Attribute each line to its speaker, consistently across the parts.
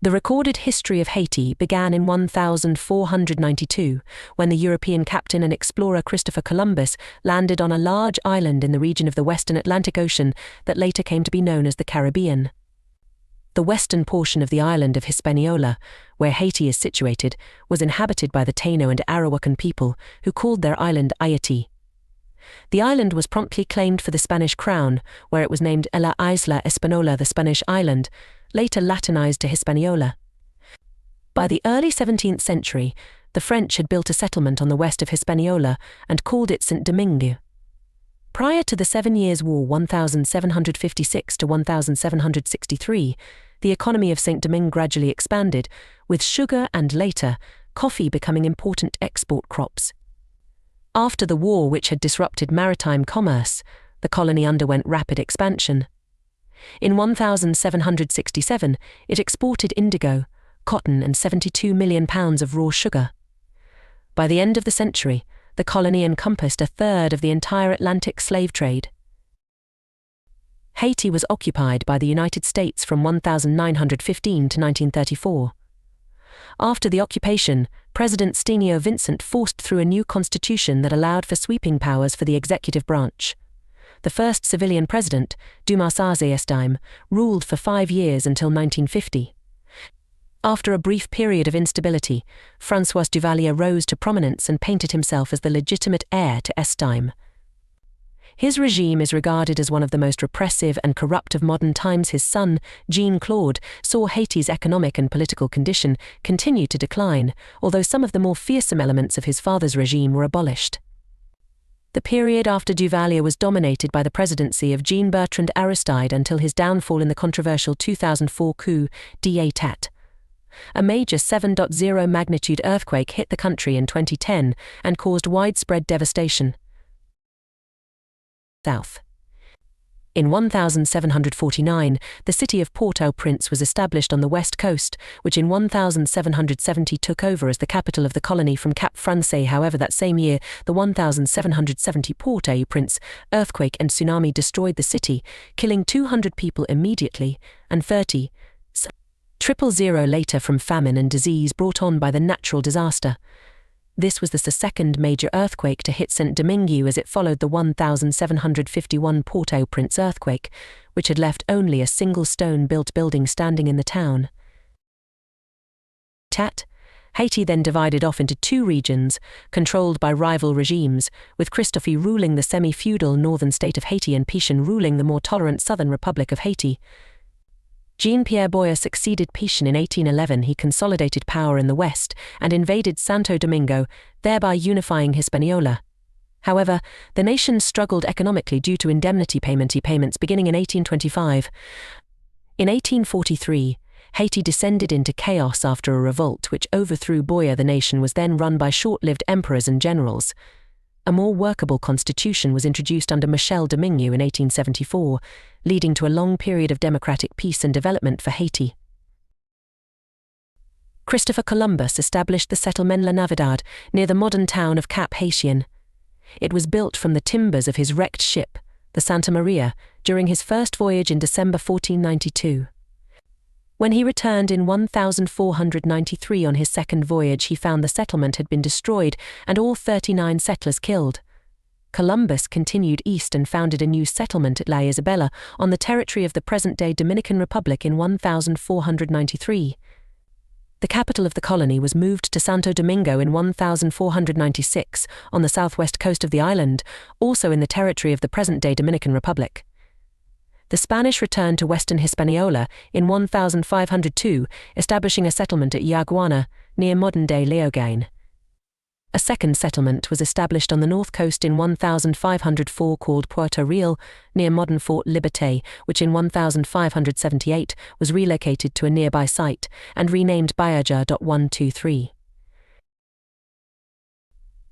Speaker 1: The recorded history of Haiti began in 1492, when the European captain and explorer Christopher Columbus landed on a large island in the region of the western Atlantic Ocean that later came to be known as the Caribbean. The western portion of the island of Hispaniola, where Haiti is situated, was inhabited by the Taino and Arawakan people, who called their island Haiti. The island was promptly claimed for the Spanish crown, where it was named La Isla Española, the Spanish island, later Latinized to Hispaniola. By the early 17th century, the French had built a settlement on the west of Hispaniola and called it Saint Domingue. Prior to the 7 Years' War 1756 to 1763, the economy of Saint Domingue gradually expanded, with sugar and later, coffee becoming important export crops. After the war, which had disrupted maritime commerce, the colony underwent rapid expansion. In 1767, it exported indigo, cotton and 72 million pounds of raw sugar. By the end of the century, the colony encompassed a third of the entire Atlantic slave trade. Haiti was occupied by the United States from 1915 to 1934. After the occupation, President Stenio Vincent forced through a new constitution that allowed for sweeping powers for the executive branch. The first civilian president, Dumas Estime, ruled for 5 years until 1950. After a brief period of instability, François Duvalier rose to prominence and painted himself as the legitimate heir to Estime. His regime is regarded as one of the most repressive and corrupt of modern times. His son, Jean-Claude, saw Haiti's economic and political condition continue to decline, although some of the more fearsome elements of his father's regime were abolished. The period after Duvalier was dominated by the presidency of Jean-Bertrand Aristide until his downfall in the controversial 2004 coup d'état. A major 7.0 magnitude earthquake hit the country in 2010 and caused widespread devastation. South. In 1749, the city of Port-au-Prince was established on the west coast, which in 1770 took over as the capital of the colony from Cap Français. However, that same year, the 1770 Port-au-Prince earthquake and tsunami destroyed the city, killing 200 people immediately, and 30,000 later from famine and disease brought on by the natural disaster. This was the second major earthquake to hit Saint Domingue, as it followed the 1751 Port-au-Prince earthquake, which had left only a single stone-built building standing in the town. Haiti then divided off into 2 regions, controlled by rival regimes, with Christophe ruling the semi-feudal northern state of Haiti and Pétion ruling the more tolerant southern Republic of Haiti. Jean-Pierre Boyer succeeded Pétion in 1811. He consolidated power in the west and invaded Santo Domingo, thereby unifying Hispaniola. However, the nation struggled economically due to indemnity payments beginning in 1825. In 1843, Haiti descended into chaos after a revolt which overthrew Boyer. The nation was then run by short-lived emperors and generals. A more workable constitution was introduced under Michel Domingue in 1874, leading to a long period of democratic peace and development for Haiti. Christopher Columbus established the settlement La Navidad near the modern town of Cap Haitien. It was built from the timbers of his wrecked ship, the Santa Maria, during his first voyage in December 1492. When he returned in 1493 on his second voyage, he found the settlement had been destroyed and all 39 settlers killed. Columbus continued east and founded a new settlement at La Isabela on the territory of the present-day Dominican Republic in 1493. The capital of the colony was moved to Santo Domingo in 1496 on the southwest coast of the island, also in the territory of the present-day Dominican Republic. The Spanish returned to western Hispaniola in 1502, establishing a settlement at Yaguana, near modern-day Leogane. A second settlement was established on the north coast in 1504 called Puerto Real, near modern Fort Liberté, which in 1578 was relocated to a nearby site and renamed Bayaja.123.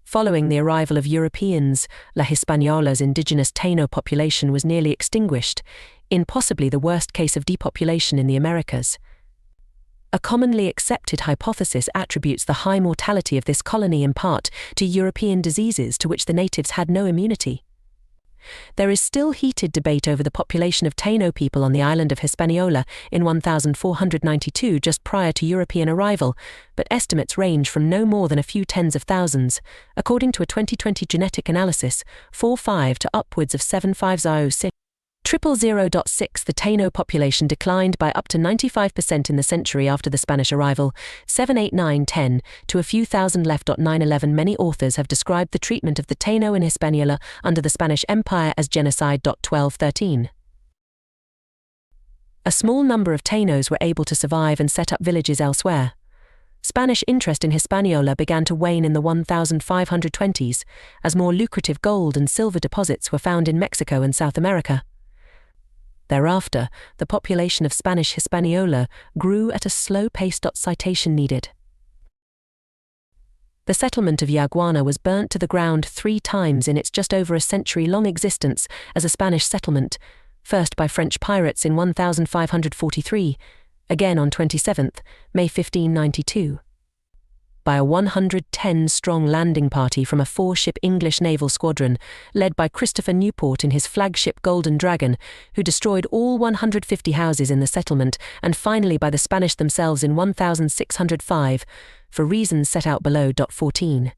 Speaker 1: Following the arrival of Europeans, La Hispaniola's indigenous Taino population was nearly extinguished, in possibly the worst case of depopulation in the Americas. A commonly accepted hypothesis attributes the high mortality of this colony in part to European diseases to which the natives had no immunity. There is still heated debate over the population of Taino people on the island of Hispaniola in 1492, just prior to European arrival, but estimates range from no more than a few tens of thousands. According to a 2020 genetic analysis, 45 to upwards of 750,000. 000.6 The Taino population declined by up to 95% in the century after the Spanish arrival, 789-10, to a few thousand left. 9/11 Many authors have described the treatment of the Taino in Hispaniola under the Spanish Empire as genocide. 1213. A small number of Tainos were able to survive and set up villages elsewhere. Spanish interest in Hispaniola began to wane in the 1520s, as more lucrative gold and silver deposits were found in Mexico and South America. Thereafter, the population of Spanish Hispaniola grew at a slow pace. Citation needed. The settlement of Yaguana was burnt to the ground 3 times in its just over a century-long existence as a Spanish settlement, first by French pirates in 1543, again on 27th May 1592. By a 110-strong landing party from a 4-ship English naval squadron, led by Christopher Newport in his flagship Golden Dragon, who destroyed all 150 houses in the settlement, and finally by the Spanish themselves in 1605, for reasons set out below. 14.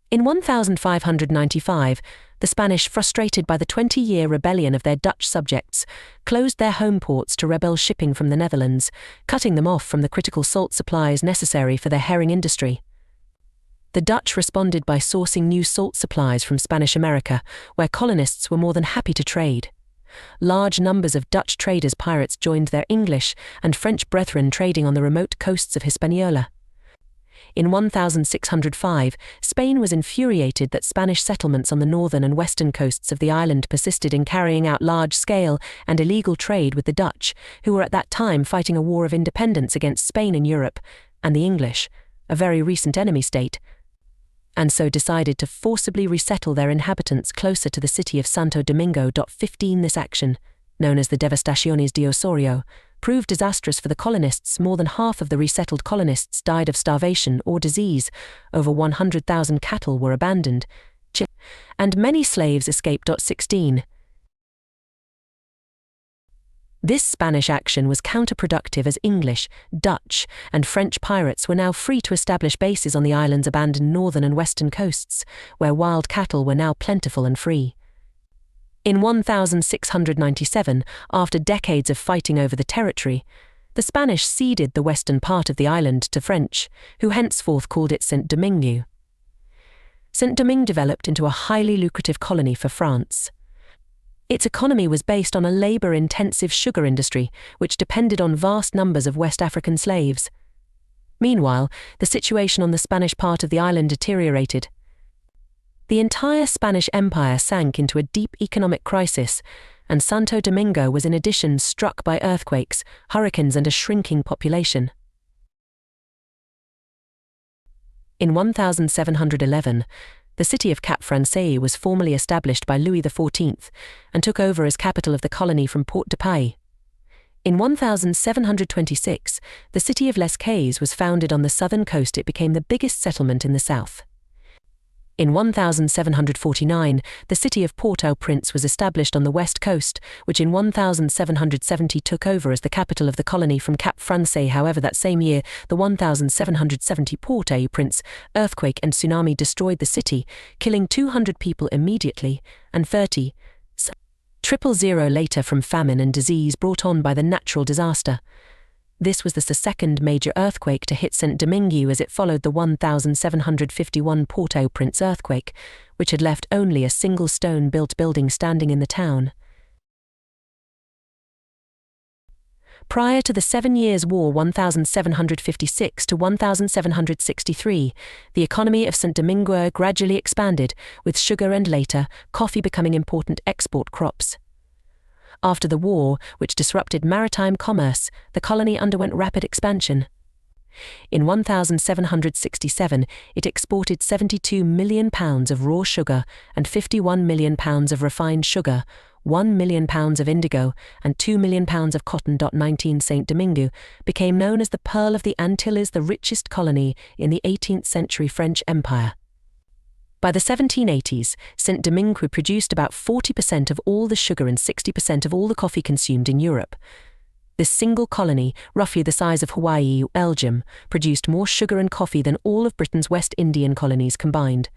Speaker 1: In 1595, the Spanish, frustrated by the 20-year rebellion of their Dutch subjects, closed their home ports to rebel shipping from the Netherlands, cutting them off from the critical salt supplies necessary for their herring industry. The Dutch responded by sourcing new salt supplies from Spanish America, where colonists were more than happy to trade. Large numbers of Dutch traders pirates joined their English and French brethren trading on the remote coasts of Hispaniola. In 1605, Spain was infuriated that Spanish settlements on the northern and western coasts of the island persisted in carrying out large-scale and illegal trade with the Dutch, who were at that time fighting a war of independence against Spain in Europe, and the English, a very recent enemy state, and so decided to forcibly resettle their inhabitants closer to the city of Santo Domingo. 15 This action, known as the Devastaciones de Osorio, proved disastrous for the colonists. More than half of the resettled colonists died of starvation or disease, over 100,000 cattle were abandoned, and many slaves escaped. 16. This Spanish action was counterproductive as English, Dutch, and French pirates were now free to establish bases on the island's abandoned northern and western coasts, where wild cattle were now plentiful and free. In 1697, after decades of fighting over the territory, the Spanish ceded the western part of the island to French, who henceforth called it Saint Domingue. Saint Domingue developed into a highly lucrative colony for France. Its economy was based on a labor-intensive sugar industry, which depended on vast numbers of West African slaves. Meanwhile, the situation on the Spanish part of the island deteriorated. The entire Spanish Empire sank into a deep economic crisis, and Santo Domingo was in addition struck by earthquakes, hurricanes, and a shrinking population. In 1711, the city of Cap Francais was formally established by Louis XIV and took over as capital of the colony from Port de Paix. In 1726, the city of Les Cayes was founded on the southern coast. It became the biggest settlement in the south. In 1749, the city of Port-au-Prince was established on the west coast, which in 1770 took over as the capital of the colony from Cap Francais. However, that same year, the 1770 Port-au-Prince earthquake and tsunami destroyed the city, killing 200 people immediately, and 30,000 later from famine and disease brought on by the natural disaster. This was the second major earthquake to hit Saint Domingue, as it followed the 1751 Port-au-Prince earthquake, which had left only a single stone-built building standing in the town. Prior to the 7 Years' War 1756 to 1763, the economy of Saint Domingue gradually expanded, with sugar and later coffee becoming important export crops. After the war, which disrupted maritime commerce, the colony underwent rapid expansion. In 1767, it exported £72 million of raw sugar and £51 million of refined sugar, £1 million of indigo, and £2 million of cotton. 19 Saint Domingue became known as the Pearl of the Antilles, the richest colony in the 18th century French Empire. By the 1780s, Saint Domingue produced about 40% of all the sugar and 60% of all the coffee consumed in Europe. This single colony, roughly the size of Hawaii or Belgium, produced more sugar and coffee than all of Britain's West Indian colonies combined.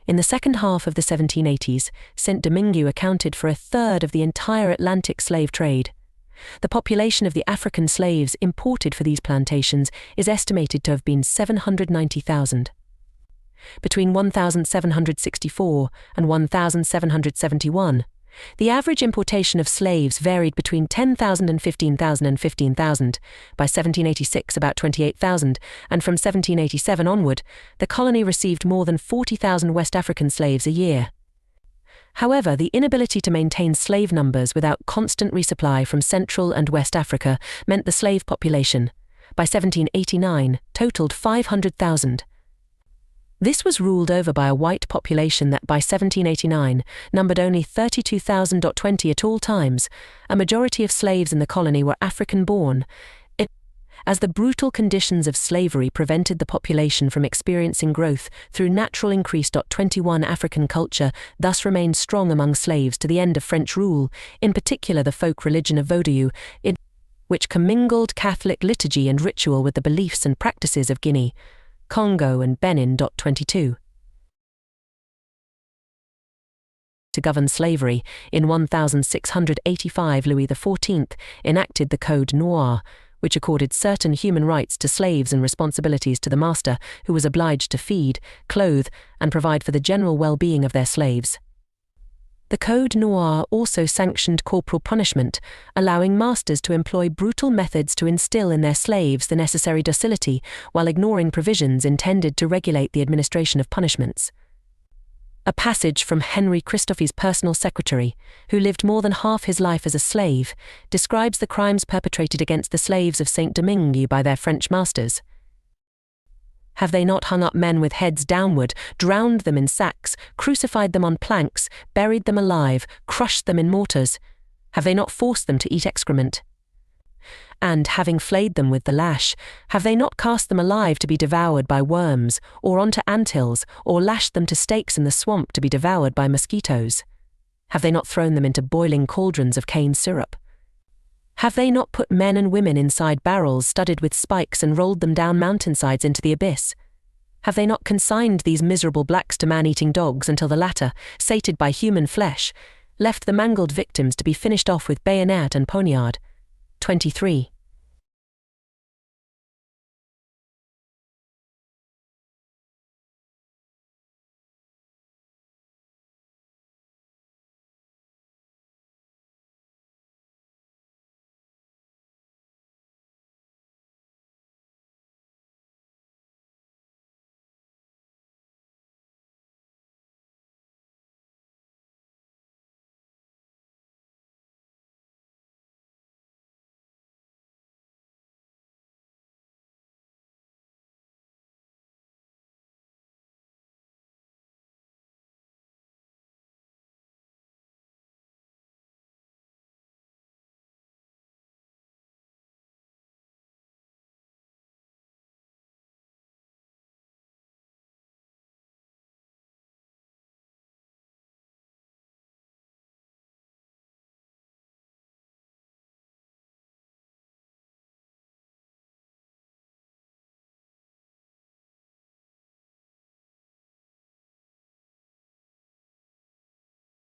Speaker 1: In the second half of the 1780s, Saint Domingue accounted for a third of the entire Atlantic slave trade. The population of the African slaves imported for these plantations is estimated to have been 790,000. Between 1764 and 1771, the average importation of slaves varied between 10,000 and 15,000 and 15,000, by 1786 about 28,000, and from 1787 onward, the colony received more than 40,000 West African slaves a year. However, the inability to maintain slave numbers without constant resupply from Central and West Africa meant the slave population, by 1789, totaled 500,000. This was ruled over by a white population that by 1789 numbered only 32,020 at all times. A majority of slaves in the colony were African-born. As the brutal conditions of slavery prevented the population from experiencing growth through natural increase. 21 African culture thus remained strong among slaves to the end of French rule, in particular the folk religion of Vaudou, which commingled Catholic liturgy and ritual with the beliefs and practices of Guinea, Congo and Benin. 22. To govern slavery, in 1685 Louis XIV enacted the Code Noir, which accorded certain human rights to slaves and responsibilities to the master, who was obliged to feed, clothe, and provide for the general well-being of their slaves. The Code Noir also sanctioned corporal punishment, allowing masters to employ brutal methods to instill in their slaves the necessary docility, while ignoring provisions intended to regulate the administration of punishments. A passage from Henry Christophe's personal secretary, who lived more than half his life as a slave, describes the crimes perpetrated against the slaves of Saint Domingue by their French masters. Have they not hung up men with heads downward, drowned them in sacks, crucified them on planks, buried them alive, crushed them in mortars? Have they not forced them to eat excrement? And, having flayed them with the lash, have they not cast them alive to be devoured by worms, or onto anthills, or lashed them to stakes in the swamp to be devoured by mosquitoes? Have they not thrown them into boiling cauldrons of cane syrup? Have they not put men and women inside barrels studded with spikes and rolled them down mountainsides into the abyss? Have they not consigned these miserable blacks to man-eating dogs until the latter, sated by human flesh, left the mangled victims to be finished off with bayonet and poniard? 23.